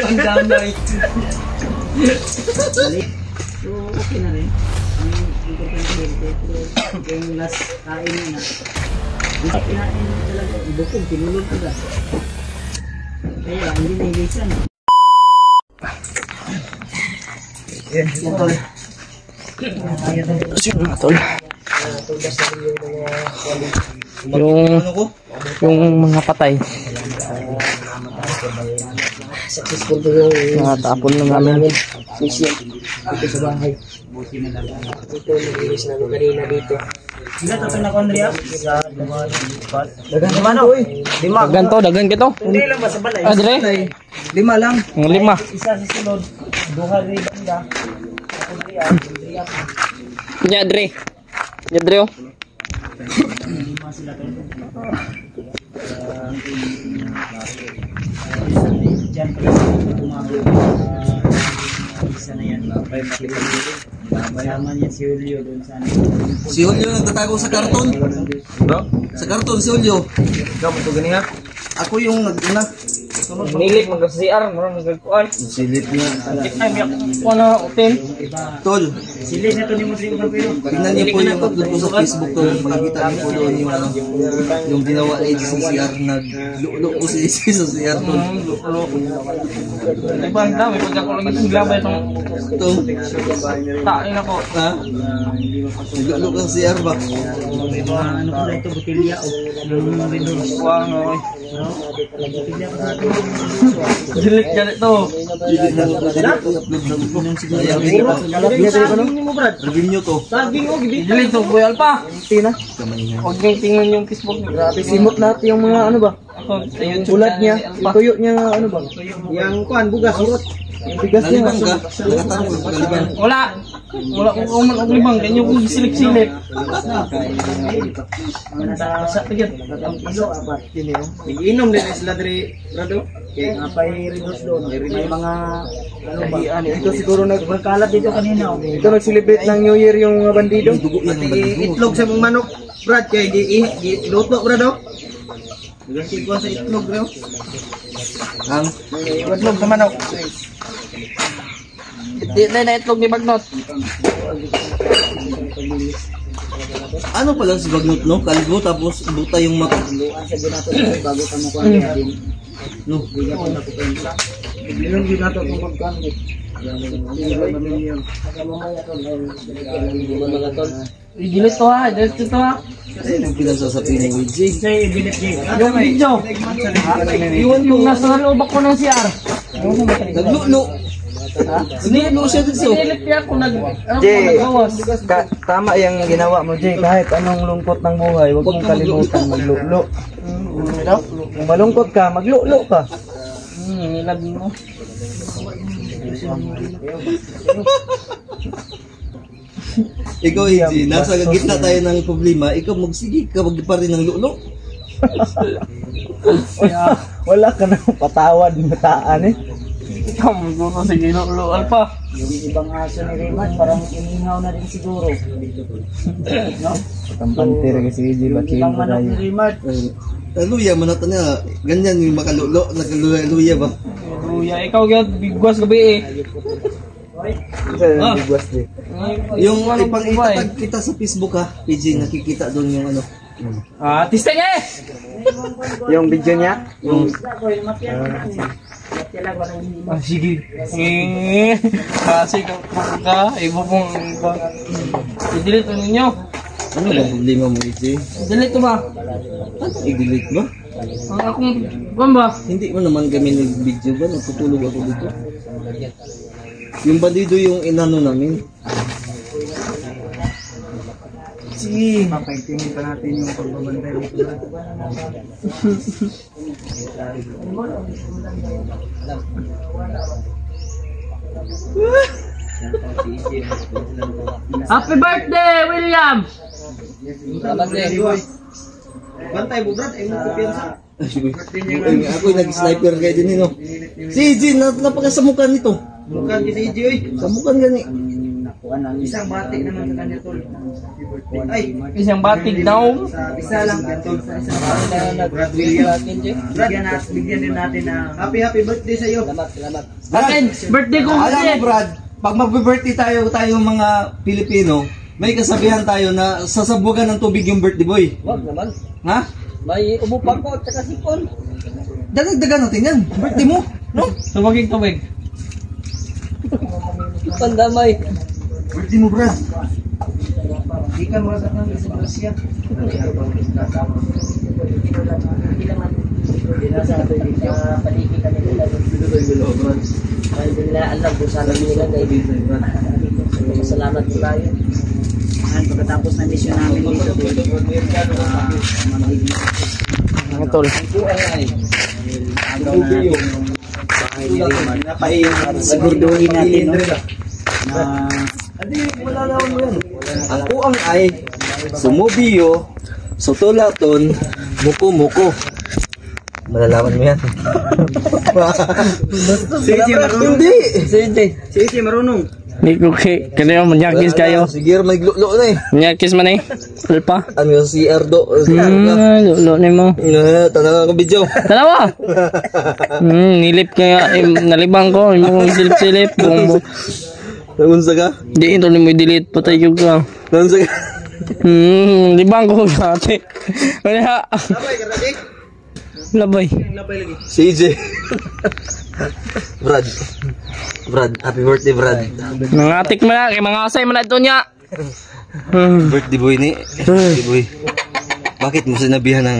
Ang damay. So, okay na rin. Ang importante yung last kain na. Hindi kinain mo talaga. Bukog, tinulog ka. Kaya, hindi nilisan. Yan, tol. Tol. Yung mga patay. Successful to yung Nakatapon na namin. mission dito sa bahay. Ito, nag-ilis na ako kanina dito. Sila tatang na ko, Andrea? Dagan naman ako eh. Dagan to, dagan kito. Hindi lang ba sa balay? Adre? 5 lang. Ang 5. Isa sa sunod. Duha rin banda. Nya Adre. Nya Adre oh. Lima sila to. Diyan pa isa na yan. Kasama niya si Julio doon sa Si Julio nagtatago sa karton. Bro? Sa karton si Julio. ikaw mo ito ganiha? Ako yung naguna. Nilik mag-CR, marang nagkuan. Silip niya. Ay, miyak ko na hotel. Tol, Sili na ito ni mo sa pero. tingnan niyo po yung upload ko sa Facebook ko. Makikita niyo po doon yung ano, yung ginawa ni sa CR. Naglulo ko si sa CR tol. Diba, ang dami. Pag ako lagi singlabay itong Ito. tain ako. Ha? Naglulo ka sa CR ba? Ano pala ito, butilya o yung vendor. Wang, oy. Dilik dyan ito. Saging mo, Brad. Revenue to. Saging o, gibit. Dilik to, Boy Alpa. Tina. Huwag niyong tingnan yung Facebook niya. Grabe. Simot natin yung mga ano ba? Ako, sa YouTube Bulat niya. channel ni Alpa. Ituyo niya ano ba? Yang kuan, bugas, urot. Yung bigas niya. Nalibang ka? Nakatanong ka nalibang. Wala. Wala ko kuman og libang. Ganyan ko gisilip-silip. Sa tigil. Nag-inom din sila diri, Brado. Kaya napay redos doon. May mga ano ba? Ito siguro nagkalat dito kanina. Ito nag-celebrate ng New Year yung mga bandido. Itlog sa mga manok, Brad. Kaya giluto, Brado. Nagasi ko sa itlog, Brado. Ang Itlog sa manok. Di na itlog ni Bagnot. ano pala si Bagnot no? Kalbo tapos buta yung mata. Luan sa ginato bago ka mo kuan din. No. Bigat na ko pensa. Bilang ginato kung pagkamit. Igilis to ha. Igilis to ha. Yung pinagsasabi ni WJ. Say bilit Jay. Yung video. Iwan yung nasa loob ako ng CR. Naglulo. Naglulo siya dito. Sinilip niya ako Jay, nagawas. tama yung ginawa mo, Jay. Kahit anong lungkot ng buhay, huwag mong kalimutan maglulo. Kung malungkot ka, maglulo ka. Nilag mo. Ikaw, EJ, nasa gitna tayo ng problema, ikaw magsige ka, magpa rin ng lulo. Wala ka na patawad mataan eh. Ikaw, magluto si Ginulo Alpa. Yung ibang aso ni Raymond, parang inihaw na rin siguro. No? Kampante rin kasi EJ, Yung bakin ibang mo manok tayo. ni Raymond, Luya, manata niya, ganyan yung makalulo, nagluya ba? Luya, ikaw gyud bigwas gabi eh. Ah. Bigwas di. Yung ano ipang ba eh? itatag kita sa Facebook ha, PJ, nakikita doon yung ano. Ah, tisteng eh. Yung video niya? Yung, Ah, sige. Kasi ka, ibo pong i-delete ninyo. ano bang problema mo, EJ? Delete ba? I-delete ba? Ang akong ba? Hindi mo naman kami nag-video ba? Nagtutulog ako dito. Yung bandido yung inano namin. Sige. Papaitinin pa natin yung pagbabantay dito. Happy birthday, William! bantay mo, Brad, ay mo kumpiyansa. Ako yung nag-sniper kayo din no. Si EJ, napakasamukan nito. Bukan si EJ, oy. Samukan gani. Isang bati naman sa kanya tol. Ay, Isang batig daw. isa lang tol. Isang bati. Brad William. Bigyan din natin na happy birthday sa iyo. Akin, birthday ko Alam kasi. mo, Brad, pag mag-birthday tayo mga Pilipino, may kasabihan tayo na sasabugan ng tubig yung birthday boy. Wag naman. Ha? May umupang ko at saka sipon. Dagdagan natin yan. Birthday mo. No? Tubagig tubig. Pandamay. Birthday mo, Brad. Di ka makasak ng disgrasya. Paliki kami nila. Ay, hindi nila alam kung saan namin nilagay. Salamat po tayo. Pagkatapos ng mission namin dito, Mga tol. sigurduhin natin, no? Hindi, malalaman mo yan. Ang kuang ay sumubiyo, sutulaton, muko-muko. Malalaman mo yan. Hindi. Sige, marunong. Hindi ko kaya manyakis kayo. Sige, may glulo na eh. Manyakis man eh. Alpa. Ano yung si Erdo? Lulo ni mo. Tanang ako video. Dalawa. Nilip kaya nalibang ko. Yung silip-silip. Nangunsa ka? Di ito ni mo delete patay yung ka. Nangunsa ka? Libang ko dati. Wala. Labay ka lagi? Labay. Labay lagi. CJ. Brad, happy birthday, Brad. Nangatik mo na. Kaya mga asay mo na ito niya. Birthday boy ni. Birthday boy. Bakit mo sinabihan ng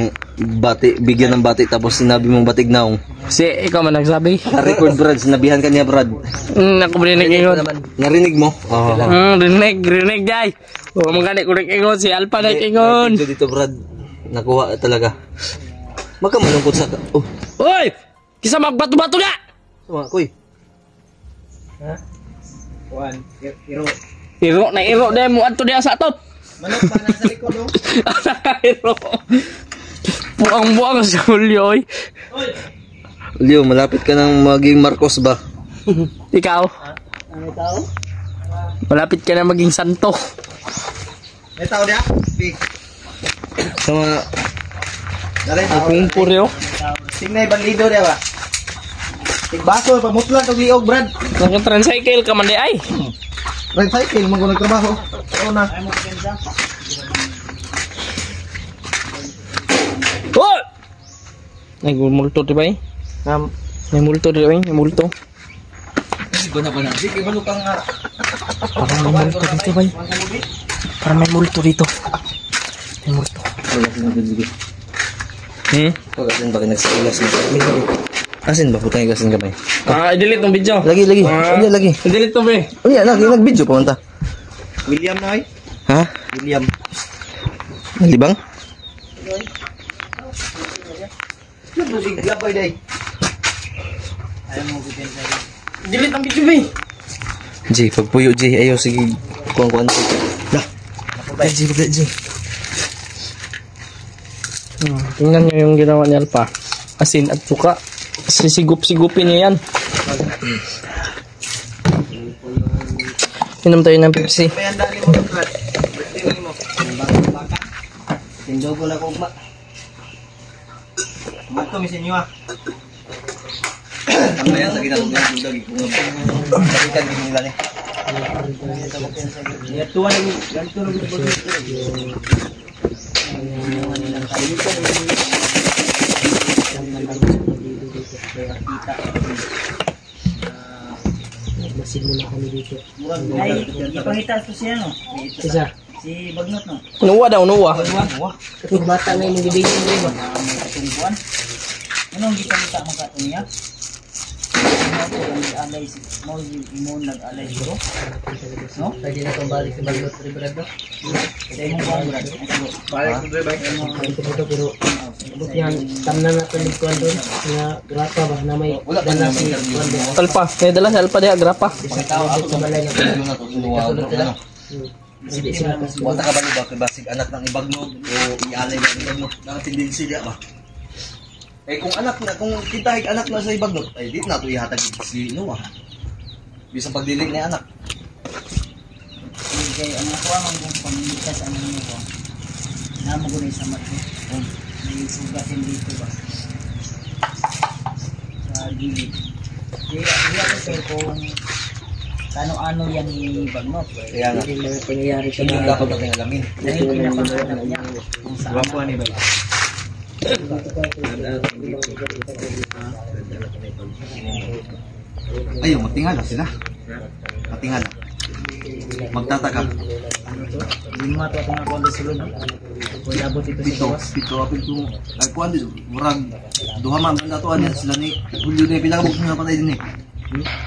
bati, bigyan ng bati tapos sinabi mong batig naong? Si ikaw man nagsabi. Record, Brad, sinabihan ka niya, Brad. Ako rinig ingon. Narinig mo? Oo. Rinig jay. O magani ko rin ingon. Si Alpha na ingon. Dito, Brad. Nakuha talaga. Magkamalungkot sa... Oh, Uy! Kisa magbato-bato na! sama, kuy. Juan, hero. Iro na iro dahil mo ato diya sa atop. Manok pa nasa likod, no? Iro. Buang-buang sa Julio, oy. Leo, malapit ka nang maging Marcos ba? Ikaw, Ano tao? malapit ka na maging santo. May tao niya? Big. Sama... Dali, Kung puryo. Tingnan bandido niya ba? Tigbaso, pamutlan itong liog, Brad. Nag-tricycle ka man di ay. Ride cycle, mag nagtrabaho. Oo na. Oh! Nagmulto di ba eh? May multo di ba eh? May multo. Sige, balo kang nga. Parang may multo dito ba eh? Parang may multo dito. May multo. Pagasin ba kinagsikilas mo? Asin ba? Putang igasin ka ba eh? I-delete tong video. Lagi. Lagi. I-delete to be. Unya, nag-video pa man ta. William na, ay? Ha? William. Libang? Labay, day. I-delete ang video be. G, pagpuyo G, ayaw sige. Kuang-kuang G. Dah. G. Tingnan nyo yung ginawa ni Alpha. Asin at suka. Sisigup-sigupin niya yan. Inom tayo ng Pepsi. May handa ni mo, Brad. Birthday mo. Tindo ko na kugma. Mato, misin nyo, ah. Ang bayan, lagi na kong lagi kong balikan din nila ni. Tuwa na ganito na gusto ko. Ay, ipangita ko siya, no? Isa. Si Bagnot, no? Nuwa daw, nuwa. Yung bata na yung bibigyan mo, di ba? Anong gipangita mo ka ito niya? Mo nag-alay siguro? No? Pwede na itong balik sa bagot, Brad. Sa imong buwan, Brad. Balik ko, Brad. Pero, yan, tamna na ito ng kuwan doon. Nga, grapa ba, na may dala si kuwan doon. Alpa, may dala si Alpa diya, grapa. Sa balay na ito. Hindi sila kasi. Wala ka ba ba kay basig anak ng ibagnod o ialay ng ibagnod? Nakatendency dia ba? Eh kung kita anak na sa ibagnod, ay di na to ihatag si Noah. Bisa pagdilig ni anak. kay ang ako ang pamilikas ano mo ko. Namo ko ni sa market. May sugatin dito ba. Sa gilid. Di ako sir kung ano yan ni Bagnot. Kaya nga. Hindi mga pangyayari sa Hindi mga dapat natin alamin. Dahil pinapangarap niya kung saan. Gwapo ni ba? Ayaw, magtingala sila. Matingala. Magtataka. Lima to atong ako sulod. Kung abot ito sa Pito, gawas. pito, apil to. Ay, kuhan dito. Murag, duha man, ang datuan yan. Sila ni Julio na pinakabok na patay din eh.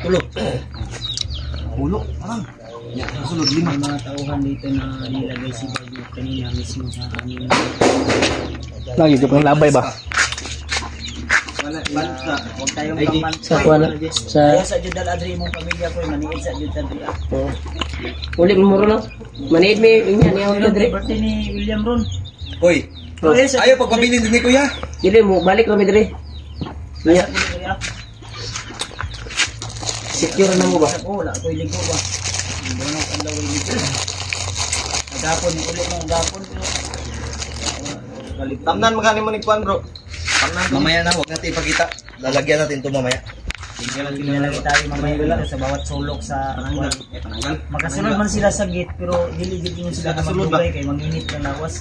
Tulo. Pulo, parang. Yan, kasunod, lima. May mga tauhan dito na nilagay si Bagnot kanina mismo sa amin. Lagi ka pang labay ba? Wala, basta. Huwag tayong Ay, di. kaman. Sa kuwan na? Kaya Sa... sa Judal Adri mong pamilya ko, maniid sa Judal Adri. Uli mo muro no? Maniid mi, inyan niya ako dre. Birthday ni William Ron. Hoy, ayaw pagpabilin din ni Kuya. Dili mo, balik kami dre. Niya, secure na mo ba? Oo, wala ko iligo ba. Hindi mo ang laway ligo. Nagapon, ulit mong gapon. Tamnan magkano mo ni Kwan bro? Tamnan ko. Mamaya na, huwag natin ipakita. Lalagyan natin ito mamaya. Nilalagay tayo mamaya dito sa bawat sulok sa Pananggal. Pananggal. Makasunod man sila sa gate pero dili-dili mo sila Nakasunod ba? magdugay kay manginit ng lawas.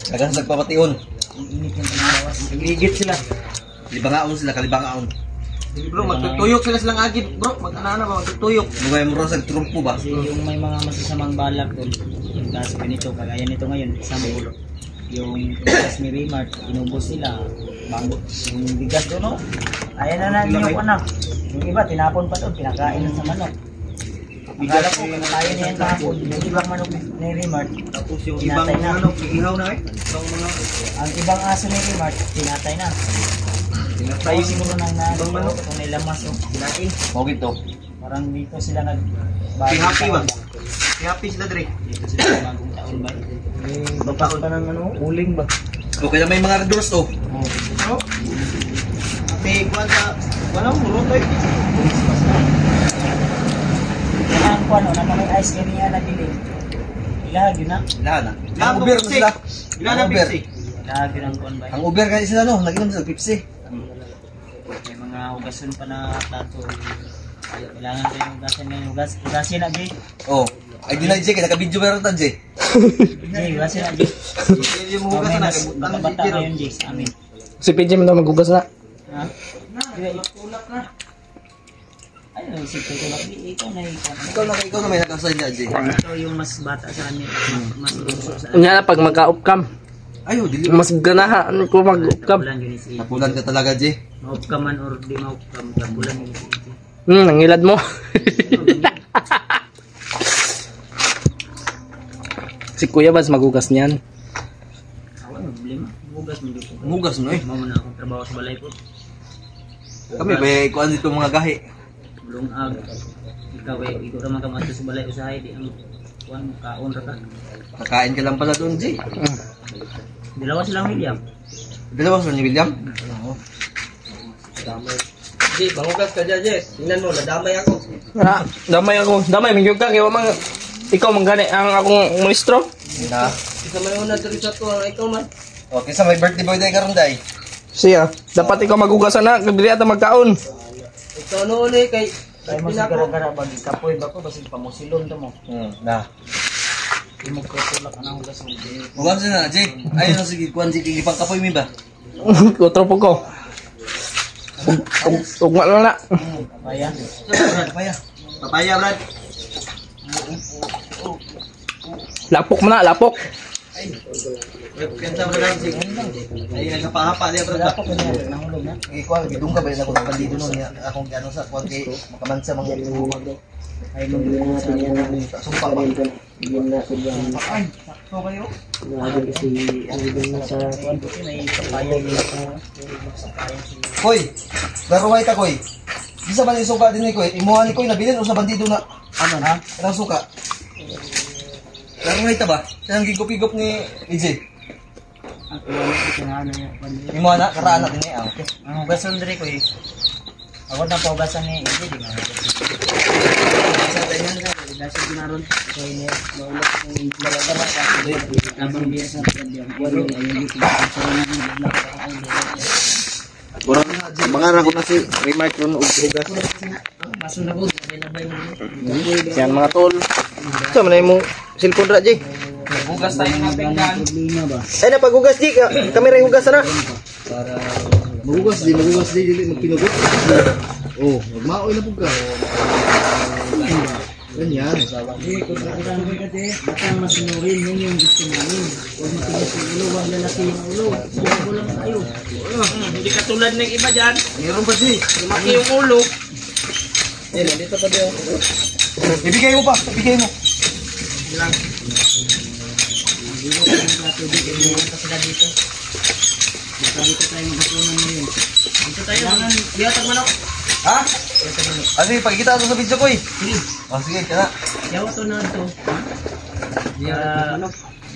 Nagas nagpapation. Ang init yung lawas. Nagigit sila. Libangaon sila, kalibangaon. Bro, magtutuyok sila silang agit bro. Mag-anana ba? Magtutuyok. Nungay mo rin sa trumpo ba? Kasi yung may mga masasamang balak doon, yung kaso ganito, kagaya nito ngayon, isang ulo. Yung bigas ni Raymart, inubos nila, mango, yung bigas doon, no? Ayan na yung ano. Yung iba, tinapon pa doon, pinakain na sa manok. Akala ko, kinakain niya yung kahapon, yung ibang manok ni Raymart, Tapos yung ibang tinatay na. ano, ihaw na eh. Ibang mga Ang ibang aso ni Raymart, tinatay na. tinatay Tayo siguro nang ibang manok. kung may lamas, oh. Kinain. Huwag ito. Parang dito sila nag... Si Happy ba? Si Happy sila dre. Dito sila bagong taon ba? Bakit pa ng ano, uling ba? Okay na may mga doors to. Ano? May Kwan sa, wala mo, rotoy. Yan ko ano, na may ice cream niya na dilim. Ilag yun na. Lahat na. Lahat Ang Uber Pepsi. sila. Ilan na Ang Uber. Pepsi? Ilag yun ang kuwan ba? Ang Uber kasi sila no, nag-inom sila Pepsi. May mga hugason pa na plato. Kailangan ko yung hugasan ngayon. Hugasin na, Jay. Oh. Ay di na Jay, kaya naka-video meron ta Jay. Jay, hugasin na, Jay. Yung mga May na, mas makabata ngayon, Jay, sa amin. Si PJ mo na maghugas na. Ha? Tulak na. Ay, isip ko tulak. Ikaw na ikaw. Ikaw na may nakasign na Jay. Ikaw yung mas bata sa amin. Mas bunso sa amin. Unya na pag magka-upcam. Ayo, dili. Mas ganahan ko mag-upcam. Kapulan yun si Napulan ka talaga Jay. ma-upcam man or di ma-upcam. Kapulan yun si Nangilad mo. Si Kuya Bas maghugas niyan. Ako, problema. Hugas mo dito. Hugas no eh. Mamo na akong trabaho sa balay ko. Kami ba ikuan dito mga gahi. Bulong ag. Ikaw ikaw naman ka mato sa balay usahay di ang kuan kaon ra ka. Kakain ka lang pala doon Jay. Dalawa silang William. Dalawa sa ni William. Jay, bangugas ka dyan, Jess. Tingnan mo, nadamay ako. Ah, damay ako. Damay mingyog ka kay mang ikaw manggani ang akong ministro. Na. Isa man yung nadari sa to, ikaw man. Okay, sa may birthday boy day karon day. Siya, dapat ikaw maghugas na dili ata magkaon. Ikaw noon eh, kay... Kay mo sa gara-gara bagi kapoy ba ko basig pamusilon to mo. Na. Di mo ko tulak ana hugas mo. Huwag na Jay. Ayun na sige kuan Jay ipang kapoy mi ba. Kutro po ko. Ugma lang na. Kaya Papaya. Papaya, Brad. Lapok mo na, lapok. Kaya sa Brad, sige. Ay, nagkapahapa niya, Brad. wala pa ko niya nahulog na. Ikuan gidung ka ba na ko bandido no niya akong ano sa kuan kay makamansa mga Ay mo dito sa niya. sumpa ba. Ay, sakto kayo. Kuan ko may papaya ni Koy. Daruhay ta koy. Di sa man suka din ni koy. Imuha ni koy nabilin o sa bandido na ano ha? kanang suka. Daruhay ta ba? Kanang gigop-igop ni EJ. Ako wala kinahanglan niya. Imuha na karaan na din ah. Okay. Ang hugason diri ko eh. Ako na pa hugasan ni Eddie di nga. Sa tayo Dasa ginaron. Kaya niya, maulap kong malagara kasi abang biya sa pagbiang. Walo, ayun dito. Kurang mangarap ko na si remark ron og hugas. Maso na po. Yan mga tol. Sa man mo cellphone ra Jay. Hugas tayo ng pinggan. Problema ba? Ay na paghugas Jay, kamera hugas na. Magugas di dili magpinugot. Oh, magmaoy na pug ka. Ganyan. Hindi, kung nakita mo kasi, batang masunurin, yun yung gusto namin. Huwag matigas yung ulo, huwag lalaki yung ulo. Huwag lang tayo. Hindi katulad ng iba dyan. Meron pa si. Lumaki yung ulo. Dito pa diyo. Ibigay mo pa, ibigay mo. Lang. Hindi ko yung plato dito. Hindi sila dito. Dito tayo magkatunan ngayon. Dito tayo. Biyatag manok. Ha? Sige, pagkita ito sa video ko eh. Sige, Oh, sige, kana. yawa to na ito.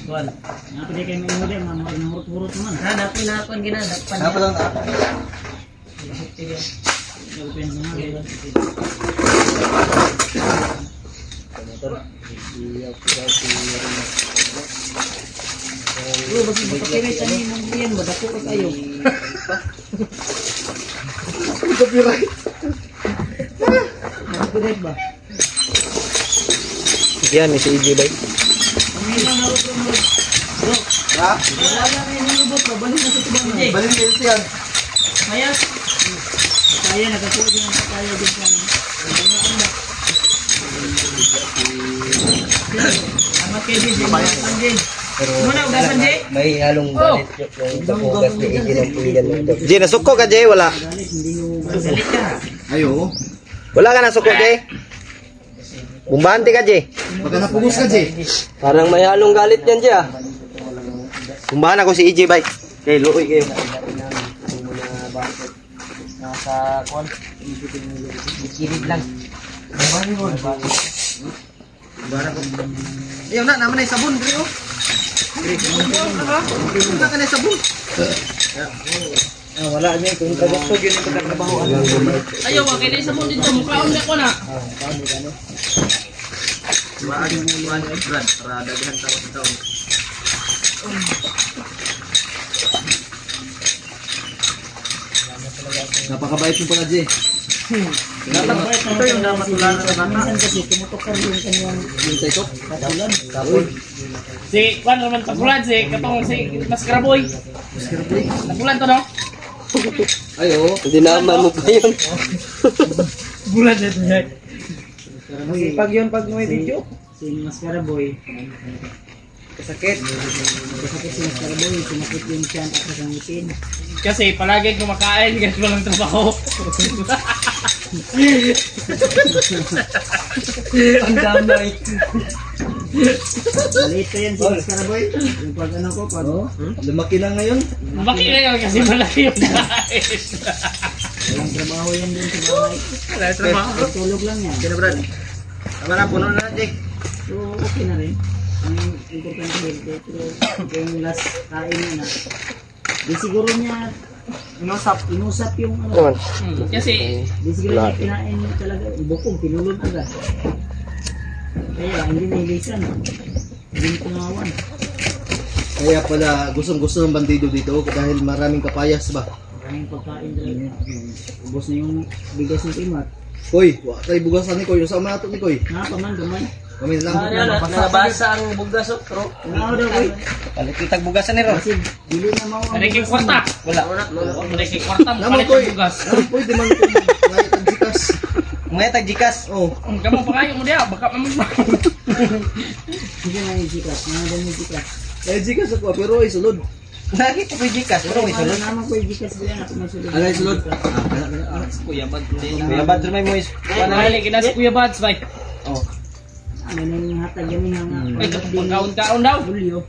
Tuan. Napili kayo may huli, mahurot-hurot naman. Napon ginadakpan. Napa lang na. Open sa mga. Bro, bagi pakiray tani ng diyan, madako ka kayo. Copyright. Copyright ba? Yan ni si EJ bay. Ang hina na ito mo. Bro, Ha? wala na yung lubot ba? Balik na sa tubang na. Balik din siyan. Kaya, kaya nakakuha din ang kaya din ka na. Amat kayo din, ugasan din. Muna, ugasan din. May halong galit yung paghugas ni EJ ng pinggan mo ito. Jay, nasuko ka Jay, wala. Galit, hindi mo Galit ka. Ayo. Wala ka nasuko, Jay? Bumbante ka, Jay? Baka napugos ka Jay. Parang may halong galit yan, Jay, ah. Bumbahan ako si EJ, bay. Okay, luoy kayo. Nasa kon. Ikilig lang. Ayaw na, naman na yung sabon, Dre, oh. Wala ka na yung sabon. wala niya kung kagastog yun yung pagkatrabahoan. Ayaw, kaya sa mundo dito. Mukhaon na ko na. Brad, para daghan tayo sa taon. Napakabait mo pala, Jay. Ito yung namatularan na bata. Minsan kasi tumutokar yung kanyang katulan. Si Juan naman tagulan. Si katong si Maskaraboy. Tagulan to no? Ayo. Hindi naman mo pa yun. Bulan na ito. Pag yun, pag may video. Si Maskaraboy. Kasakit. Kasakit si Maskaraboy. Sumakit yung tiyan at sa ngitin. Kasi palagi kumakain. Kasi walang trabaho. Ang damay. Maliit pa yan si Maskaraboy. Yung pag ano ko, pag... Lumaki na ngayon. Bakit ngayon kasi malaki yung kain. Walang trabaho yan din sa bahay. Wala trabaho. Tulog lang yan. Kina, Brad. Tama na, puno na, Jay. So, okay na rin. Ang importante healthy. Pero yung last kain niya na, di siguro niya inusap yung ano. Kasi Di siguro niya kinain niya talaga. Bukong, pinulog agad. Kaya hindi nilisan. Hindi tumawan. Kaya pala, gustong-gusto ng bandido dito dahil maraming kapayas ba? Maraming pagkain talaga. Ubos na yung bigas ng timat. Koy, wa tayo bugasan ni Koy. Usama nato ni Koy. Paman, gamay. Kami lang. nabasa ang bugas o. Pero Ano daw, boy? Palikitag bugasan ni Ron. Kasi dili na mao ang nariking kwarta. Wala. Nariking kwarta. Naman Palit Koy. ang bugas. Pwede man ko ngayon ang jikas. Mga tagjikas. Oh, Ang kamo pa kayo mo diya. Baka mamag. Hindi na yung jikas. Mga dami yung jikas. kaya jikas ako pero ay sulod. Nakita ko yung jikas. Pero may Wala sulod. naman ko yung jikas diyan. Ako may sulod. Ano yung sulod? Kuya bad. Kuya Badro may moist. Nahali kita si Kuya Bads. Bay. Ano na yung hatag yan nga nga. Ay, pagkaon-kaon daw. Julio.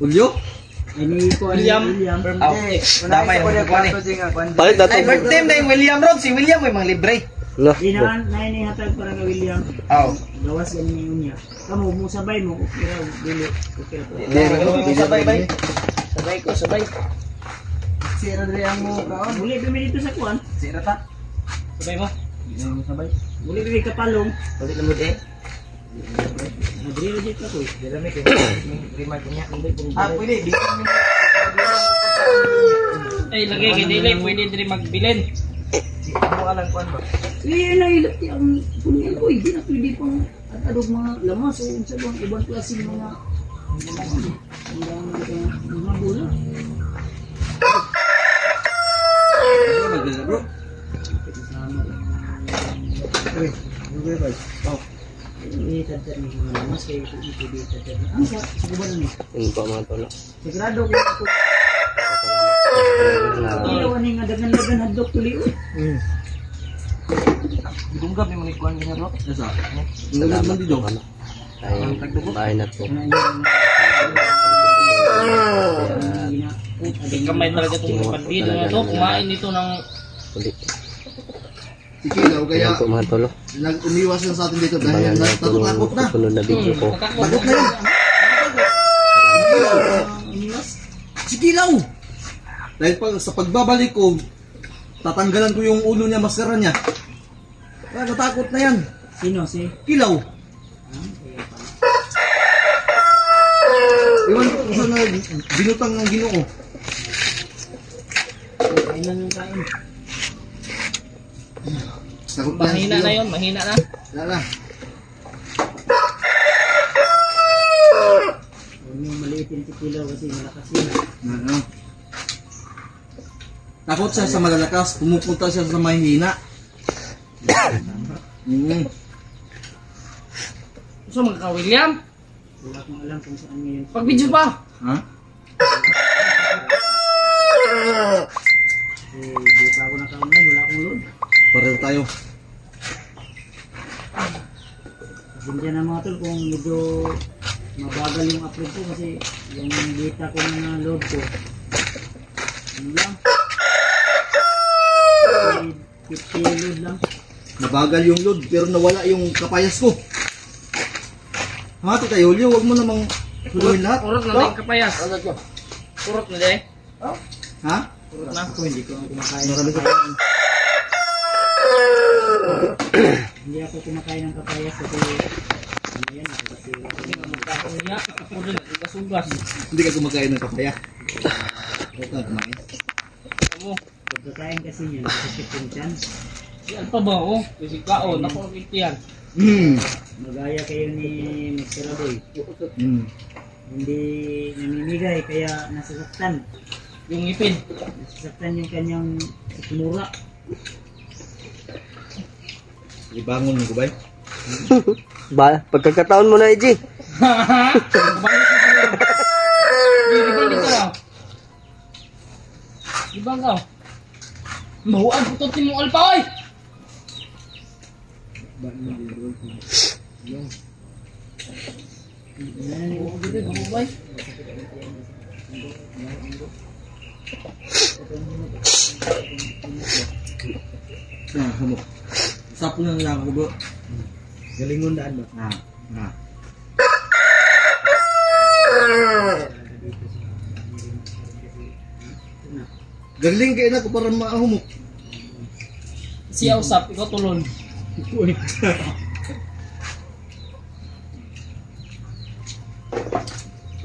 Ulyo? Ay, ni ko William. William. Aw. Damay na mga kuwan eh. Palit na Ay, birthday na yung William Rod. Si William may mga libre. No. Di na ni hatag para kay William. Aw. Gawas yan niya niya. Kamu mo sabay mo. Okay raw. Dili. Okay raw. Sabay bay. Sabay ko, sabay. Si Rodrigo mo kaon. Muli bimi dito sa kuan. Sira ta. Sabay mo. Muli bimi kapalong. Balik na mo eh. Madrilo dito ko. Dala may remark niya. Pwede. Ay, lagay kay dili, pwede diri magbilin. Ano alam ko ba? Iyan na ilat ang punya ko. Hindi na pwede pang atadog mga lamas o sa bang ibang klase mga gula. Bro. Yun po mga tolo. Sigurado ko ako. Ilaw ani nga dagan-dagan hadlok tuli. Dunggab ni mga kuan niya bro. Nasa? Ngulad man dito. Ay, bahay na po. Kamay talaga itong bandido na to. Kumain dito ng... Uli. Si Kilaw, kaya Ayan po mga tolo. umiwas lang sa atin dito dahil Abangan natin natatakot na. yung susunod na video ko. Takot na yun. Si Kilaw! Dahil sa pagbabalik ko, tatanggalan ko yung ulo niya, maskara niya. Kaya natakot na yan. Sino si? Kilaw! Iwan ko kung saan na binutang ng Ginoo. Kain lang yung kain. Takot na yan si Mahina na Kilaw. yun, mahina na. Wala na. Huwag niyong maliitin si Kilaw kasi malakas yun. Ano? Takot siya sa malalakas, pumupunta siya sa mahihina. So, magka-William, Wala akong alam kung saan ngayon. pag-video pa. Ha? Di pa ako naka-online, wala akong load. Pareho tayo. Pasensya na mga tol kung medyo mabagal yung upload ko kasi yung data ko na load ko. Ano lang? 50 load lang. Nabagal yung load pero nawala yung kapayas ko. Ha, Tita Julio, huwag mo namang tuloyin lahat. Urot na din kapayas. Urot na din. Ha? Urot na. Ako hindi ko kumakain. Marami ka Hindi ako kumakain ng kapayas kasi ano yan ako kasi Hindi ka magkakahiya. Ako rin, sugas-sugas. Hindi ka kumakain ng kapaya. Huwag ka kumain. Amo, pagkakain kasi niya nakasakit yung tiyan. yan pa ba oh? Kasi kaon, ako ang yan. Magaya kayo ni Mr. Aboy. Hindi namimigay kaya nasasaktan. Yung ngipin. Nasasaktan yung kanyang kumura. Ibangon mo ko ba? Pagkakataon mo na, EJ. Ibang dito lang. Ibang ka. Mahuan ko ito mo alpa oy! Yan, hamok. Sapo na lang ako bro. Galingon daan ba? Ha. Galing kayo na ko para mahumok. Siya usap, ikaw tulon.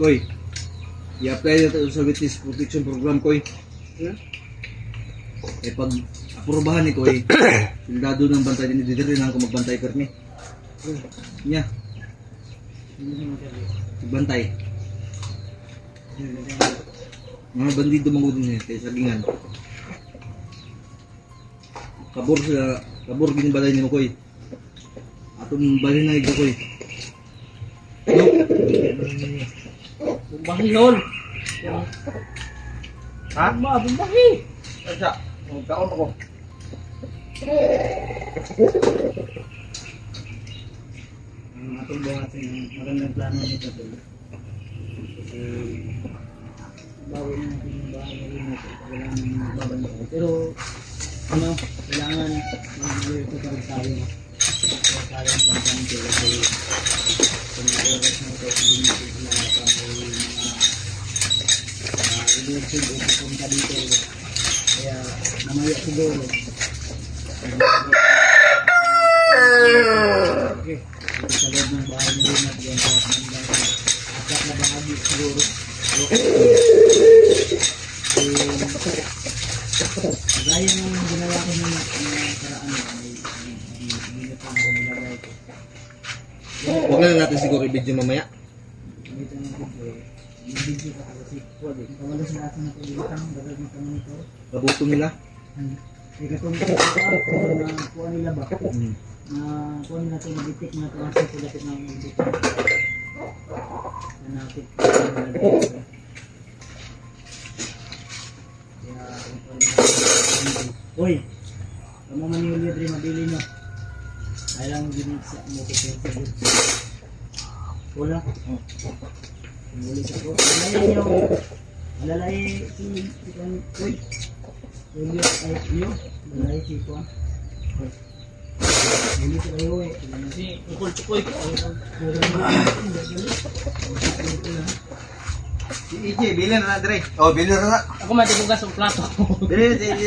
Koy, i-apply na ito sa witness protection program, Koy. Eh pag aprobahan ni Koy, sildado ng bantay din, didiri na ako magbantay permi. Nya. Bantay. Mga bandido mangod niya kay sagingan. Kabor ginibalay ni mo, Koy. Atong balay na ito, Koy. Bumbahi lol. Ha? Bumbahi. Asa? Kaon ako. Ang atong buhatin ang magandang plano nito tol. Kasi bawi na natin yung bahay na rin ito. Kailangan ng babantay. Pero ano, kailangan mag-work tayo. Kaya tayo ang pangkante kasi kung oras na ito, hindi nito sila i-work o pupunta dito. Kaya namaya siguro. Okay. sa loob ng bahay ni Rinat yan sa akat na bahagi siguro. Gaya ng ginawa ko ng karaan ay binatang ko nilagay ko. Huwag na lang natin siguro i-video mamaya. Dito ng video. Yung video ka kasi pwede. Kawala sa lahat ng pagbibitan, dagat ng monitor. Nabuto nila. Kaya kung na kuha nila ba? Na kuha nila ito mag-detect na ito kasi pagdating ng mag-detect. Na natin. Uy! Kamu man yung libre mabili nyo. Ay lang ginig sa mo ko sa good. Wala. Muli sa ko. Alalay nyo. Alalay si Kwan. Uy! Uy! Ay yun. Alalay si Kwan. Muli sa kayo eh. Si Tukol-tukol. Si EJ, bilhin na na, Dre. Oh, bilhin na. Ako matibugas ang plato. Bilhin, si EJ.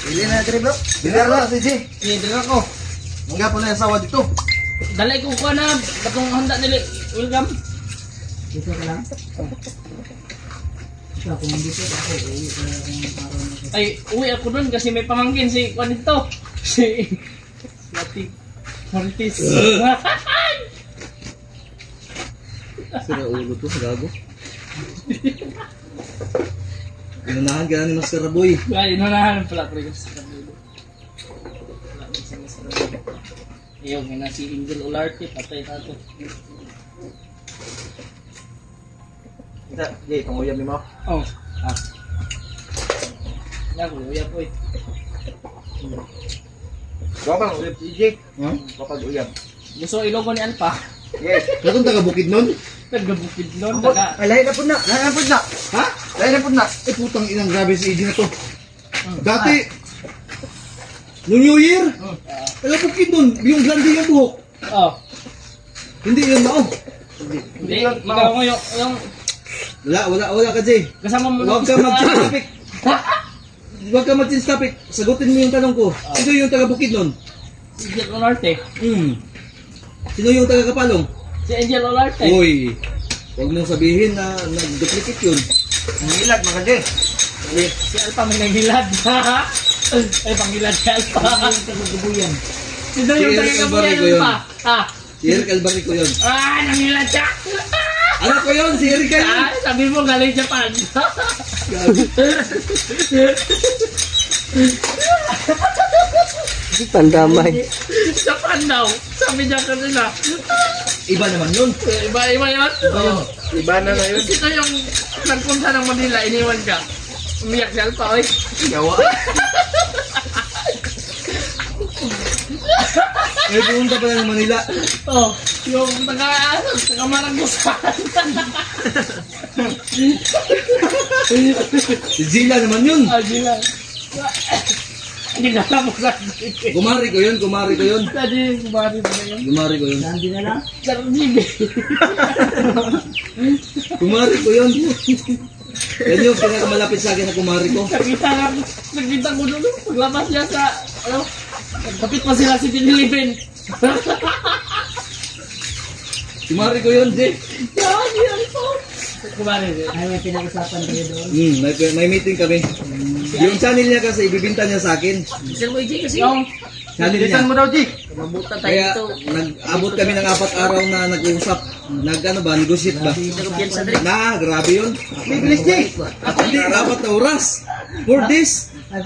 Bilhin na, Dre, bro. Bilhin na, CJ. Hindi ako. Ang gapo na yung asawa dito. Dalay ko na. Batong handa nila. Welcome. Dito ka lang. Ikaw kung dito ako. Uwi ka lang kung araw na ito. Ay, uwi ako dun kasi may pamangkin si Kwan dito. Si Lati Martis. Sira ulo to, gago. Inunahan ka na ni Master Raboy. Ay, inunahan pala ko rin sa kabilo. Wala ko sa Mr. Raboy. Ayaw, may na si Angel Olarte. Patay na ito. Kita, EJ, tunguyam ni mo. Oh. Ah. Yan, kuya po eh. Gawang, ulit si EJ. Kapag uyam. Gusto ilogo ni Alpa. Yes. Katong taga Bukid nun? Nagabukid nun. Taga. Ay, lahi na po na. Lahi na po na. Ha? Lahi na po na. Eh putang inang grabe si EJ na to. Dati, noong New Year, taga Bukid nun, yung glandi yung buhok. Oh. Hindi yun mao. Hindi, ikaw mo yung Wala ka, Jay. kasama mo. Huwag ka mag-change topic. Huwag ka mag-change topic. Sagutin mo yung tanong ko. Sino yung taga Bukid nun? Si Angel Olarte. Sino yung taga Kapalong? Si Angel Olarte. Uy, huwag mong sabihin na nag-duplicate yun. Ang ilag, mga Jay. Si Alpa may nangilad. Ay, pangilad si Alpa. Tagagubuyan. Sino yung Si Eric tagagabuyan Alvarez ko yun. pa? Ha? Si Eric Alvarico yun. Ah, nangilad siya. Anak ko yun, si Eric yun. Ah, sabi mo galing Japan. Pandamay. Japan daw. Sabi niya kanina. Iba naman yun. Iba yun. Oo. Iba na na yun. Sino yung nagpunta ng Manila, iniwan ka? Umiyak si Alpa, oy. Yawa. May pumunta pa ng Manila. Oh, yung taga-Maranggusan. Si Zila naman yun. Ah, gila. Hindi na alam mo sa Kumari ko yun. Tadi, kumari ba na yun? Kumari ko yun. Saan din na lang? Sir Bibi. Kumari ko yun. Yan yung pinakamalapit sa akin na kumari ko. Nakita ko doon, paglabas niya sa, kapit pa sila si Pinilipin. Kumari ko yun, Jay. Kumari. Ay, may pinag-usapan kayo doon. May meeting kami. Yung channel niya kasi ibibinta niya sa akin. Sir mo, EJ, kasi yung Channel niya. Bilisan mo daw, Jay. mabuta tayo Kaya ito. nag-abot kami ng 4 araw na nag-uusap. Negotiate ba? Nagupyan sa Dre. Grabe yun. Bibilis, Jay. Hindi, 4 na oras. 4 days. Ay,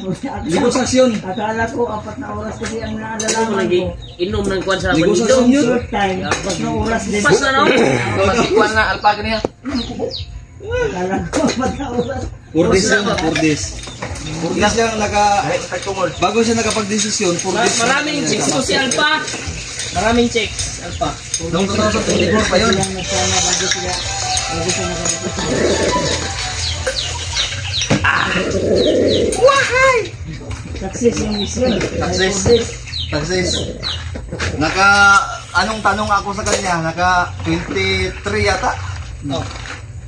Negosasyon. akala ko 4 na oras kasi ang Ako naalalaman lagi ko. inom ng kwan sa Negosasyon bandido. yun. Short time, 4 na oras din. Pas na no? Magkikuan na, alpaga niya. Akala ko 4 na oras. 4 days lang, 4 days. 4 days lang Ay, tagtungol. bago siya nakapag-desisyon, 4 days. Maraming chicks ko si Alpa. Maraming chicks, Alpa. Noong 2024 pa yun. Silang nagsama bago sila nakapagpapalala. Success yung mission. Success. Success. Anong tanong ako sa kanya? 23 yata? Oh.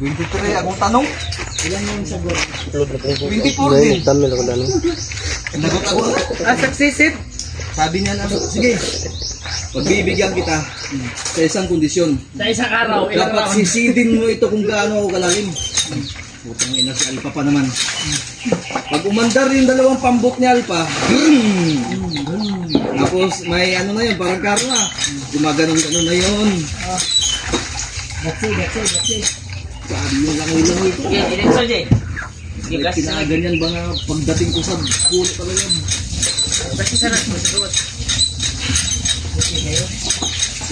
23 akong tanong? Ilan yung sagot? 24 din. Tamil ako dano. Nagot ako. Ah, successive. Sabi niya na, sige. pagbibigyan kita sa isang kondisyon. Sa isang araw, ilang Dapat round? sisidin mo ito kung gaano ako kalalim. Putang ina si Alpha pa naman. Pag umandar yung dalawang pambot ni Alpha, tapos may ano na yun, parang karo na. Gumaganon-ganon na yun. That's it. Sabi yung langoy-langoy ito. Sige, ilinso, Jay. Sige, May gas. kinaganyan ba nga pagdating ko sa puno talaga. Kasi sarap mo, siguro.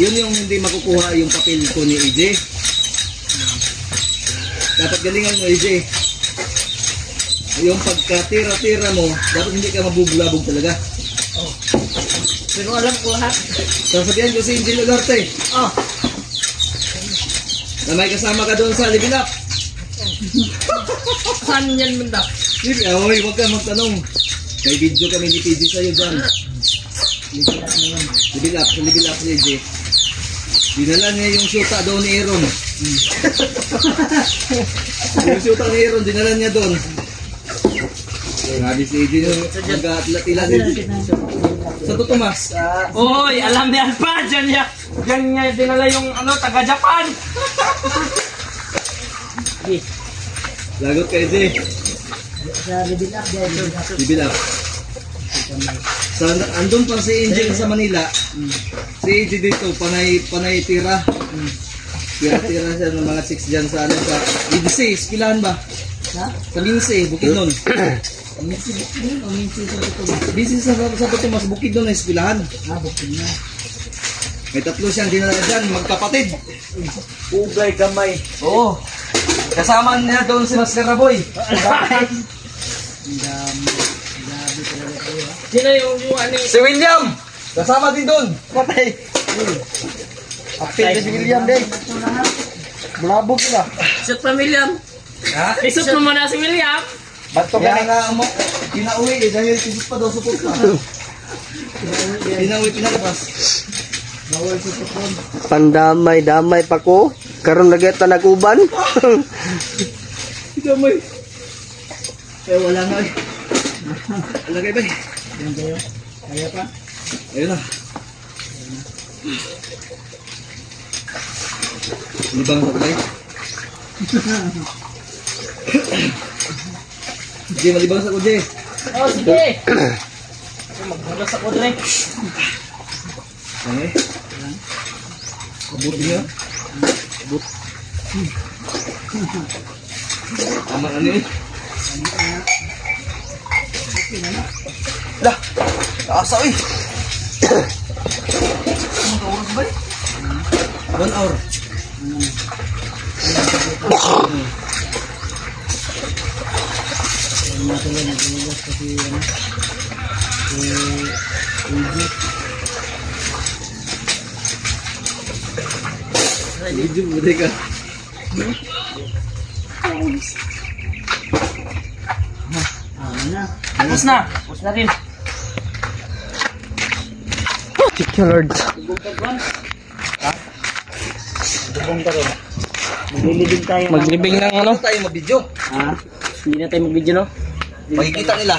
Yun yung hindi makukuha yung papel ko ni EJ. Dapat galingan mo EJ. Yung pagkatira-tira mo, dapat hindi ka mabubulabog talaga. Pero alam ko lahat. Sasabihan ko si EJ Lagarte. Oh, Na may kasama ka doon sa Living Up. saan yan manda? Sige, oy, huwag ka magtanong. May video kami ni PJ sa'yo dyan. Living Up, sa Living Up ni EJ. Dinala niya yung syuta doon ni Aaron. Yung syuta ni Aaron, dinala niya doon. Grabe si EJ yung mag-atlat-ilan ni EJ. Sa Tomas. Oy, alam ni Alpha, dyan niya. Dyan niya dinala yung taga-Japan. Lagot ka EJ. Sa Living Up dyan. Living Up. Sa, andun pa si Angel sa Manila. Si EJ dito, panay tira. Tira-tira siya ng mga 6 dyan sa ano sa Lindsay, Espilahan ba? Sa Lindsay, Bukidnon. Busy sa Tomas, Bukidnon na Espilahan. May 3 siyang dinala dyan, magkapatid. Ugay kamay. Oo. Kasama niya doon si Master Raboy. Sino yung ano? Si William! Kasama din doon. Patay. Apil si William din. Bulabog sila. Isot pa William. Ha? Isot mo muna si William. Bato kaya nga mo, pinauwi eh, dahil kisip pa daw supot pa. Pinauwi, pinalabas. Bawal supot pa. Pandamay-damay pa ko. Karon lagi ta naguban. Damay. Eh, wala nga eh. Wala kayo ba eh? Kaya pa? Ayun na. Libang sa kulay. Jay, malibang sa ko, Jay. Oh, sige. Maghugas ako dre. Ano eh? Abot niya. Abot. Tama ano eh? Lah! Kaasa eh! 1 hour. Video mo ka. Tapos na. Tapos na rin. Thank you, Lord. Maglilibing tayo. Maglibing ng ano? Ano tayo mag-video? Ha? Hindi na tayo mag-video, no? Makikita nila.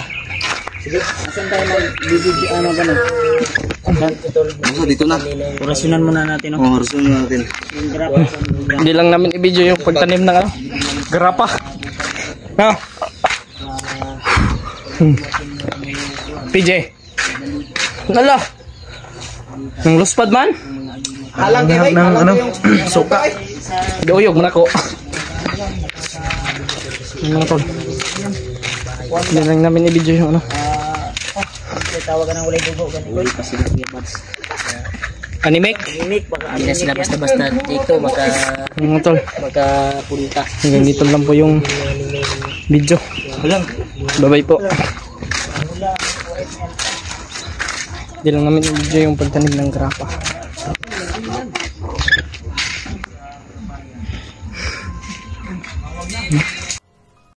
Sige, asan tayo magbibigay ano ba na? So, dito na. Orasyonan muna natin, no? Oh, rason natin. Yung graph. Hindi lang namin i-video yung pagtanim ng grapa. Ha? PJ. Nala. Nang luspad man? Halang kayo, Bay. Halang kayo yung suka. Doyog mo na ko. Yung mga tol. Hindi lang namin i-video yung ano. Tawagan ng ulay dugo. Ganun. Animik? Unique, baka Hindi na sila basta-basta dito Yung mga tol. makapunta. Hanggang dito lang po yung video. Bye-bye po. Hindi lang namin i-video yung pagtanim ng grapa.